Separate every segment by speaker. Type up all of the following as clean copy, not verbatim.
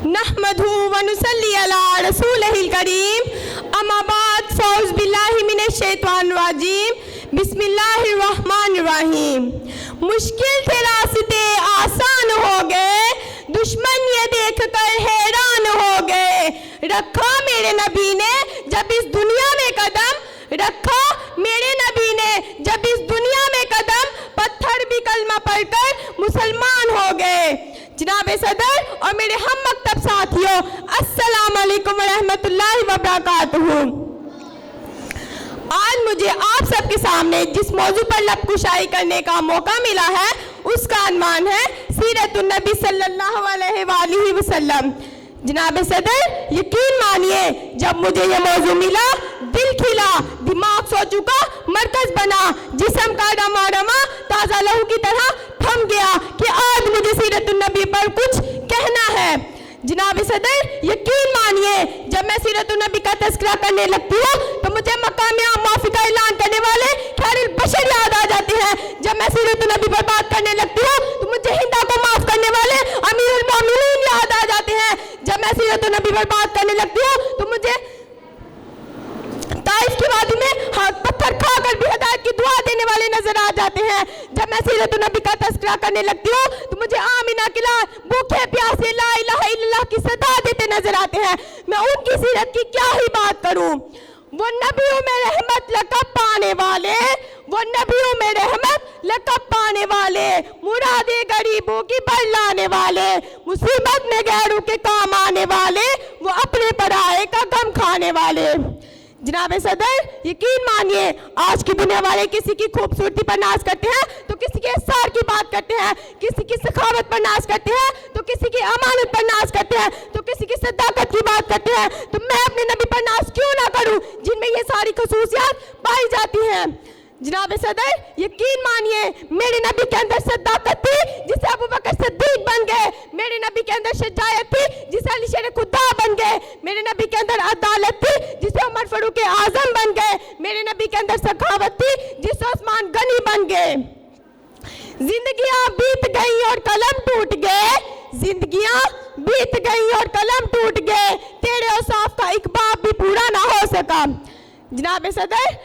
Speaker 1: नहमदहू व नुसल्ली अला रसूलिहिल करीम। अम्मा बाद फ़ौज़ बिल्लाहि मिनश शैतानिर रजीम। बिस्मिल्लाहिर रहमानिर रहीम। मुश्किल थे रास्ते आसान हो गए, दुश्मन ये देखकर हैरान हो गए। रखा मेरे नबी ने जब इस दुनिया में कदम, रखा मेरे नबी ने जब इस दुनिया में कदम, पत्थर भी कलमा पढ़कर मुसलमान हो गए। जनाब सदर और मेरे हम मकतब साथियों, अस्सलाम वालेकुम व रहमतुल्लाहि व बरकातुहू। आज मुझे आप सबके सामने जिस मौजू पर लबकुशाई करने का मौका मिला है उसका अनवान है सीरतुन नबी सल्लल्लाहु अलैहि वसल्लम। जनाब सदर, यकीन मानिए जब मुझे ये मौजू मिला, दिल खिला, दिमाग सो चुका, मरकज बना, जिस्म का रमा रमा ताज़ा लहू की तरह थम गया कि आज मुझे सीरतुन नबी पर कुछ कहना है। जनाब सदर, यकीन मानिए जब मैं सीरतुन नबी का तज़किरा करने लगती हूँ तो मुझे मकाम माफ़ी का ऐलान करने वाले खैरुल बशर याद आ जाते हैं। जब मैं सीरतुन नबी पर बात करने लगती हूँ तो मुझे हिंदा को माफ़ करने वाले अमीरुल मोमिनीन याद आ जाते हैं। जब मैं सीरतुन नबी पर बात करने लगती हूँ तो मुझे ताइफ की वादी में पत्थर खाकर भी हिदायत की दुआ देने वाले नजर आ जाते हैं। जब मैं सीरतुन नबी का तज़किरा करने लगती हूँ तो मुझे आमिना के लाल भूखे प्यासे ला इलाहा इल्लल्लाह की सदा देते नजर आते हैं। मैं उनकी सीरत की क्या ही बात करूँ। वो नबियों में रहमत लक़ब पाने वाले, वो नबियों में रहमत लक़ब पाने वाले, मुरादे गरीबों की बरलाने वाले, मुसीबत में गैरों के काम आने वाले, वो अपने पराये का गम खाने वाले। जनाब सदर, यकीन मानिए आज की दुनिया वाले किसी की खूबसूरती पर नाज करते हैं तो किसी के सार की बात करते हैं, किसी की सखावत पर नाज करते हैं तो किसी की अमानत पर नाज करते हैं तो किसी की सदाकत की बात करते हैं। तो मैं अपने नबी पर नाज क्यों ना करूं जिनमें ये सारी खसूसियात पाई जाती हैं। जनाब सदर, यकीन मानिए मेरे नबी के अंदर सदाकत थी जिसे अबू बकर सिद्दीक बन गए। मेरे नबी के अंदर शजायत थी जिसे अली शेर खुदा बन गए। मेरे नबी के अंदर अदालत थी जिसे उमर फारूक आजम बन गए। मेरे नबी के अंदर सखावत थी जिसे उस्मान गनी बन गए। जिंदगियां बीत गई और कलम टूट गए, जिंदगियां बीत गई और कलम टूट गए, तेरे औसाफ का एक बाब भी पूरा ना हो सका। जनाब सदर,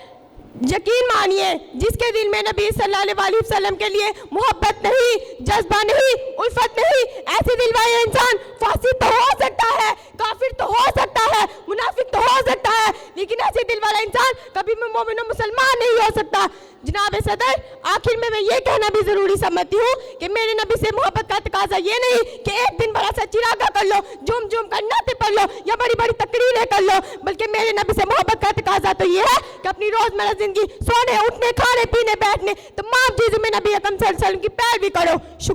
Speaker 1: यकीन मानिए जिसके दिल में नबी सल्लल्लाहु अलैहि वसल्लम के लिए मोहब्बत नहीं, जज्बा नहीं, उल्फत नहीं, ऐसे दिल वाले इंसान फासिद तो हो सकता है, काफिर तो हो सकता है, मुनाफिक तो हो सकता है, लेकिन ऐसे दिल वाला इंसान कभी भी मोमिन और मुसलमान नहीं हो सकता। जनाब सदर, आखिर में मैं ये कहना भी जरूरी समझती हूँ कि मेरे नबी से मोहब्बत का तकाजा ये नहीं कि एक दिन बड़ा सा चिरागा कर लो, झूम झूम कर नाते पढ़ लो या बड़ी बड़ी तकरीरें कर लो, बल्कि मेरे नबी से मोहब्बत का तकाजा तो ये है कि अपनी रोजमर्रा जिंदगी सोने उठने खाने पीने बैठने तमाम चीजों में नबी अकरम सल्लल्लाहु अलैहि वसल्लम की पैरवी करो। शुक्रिया।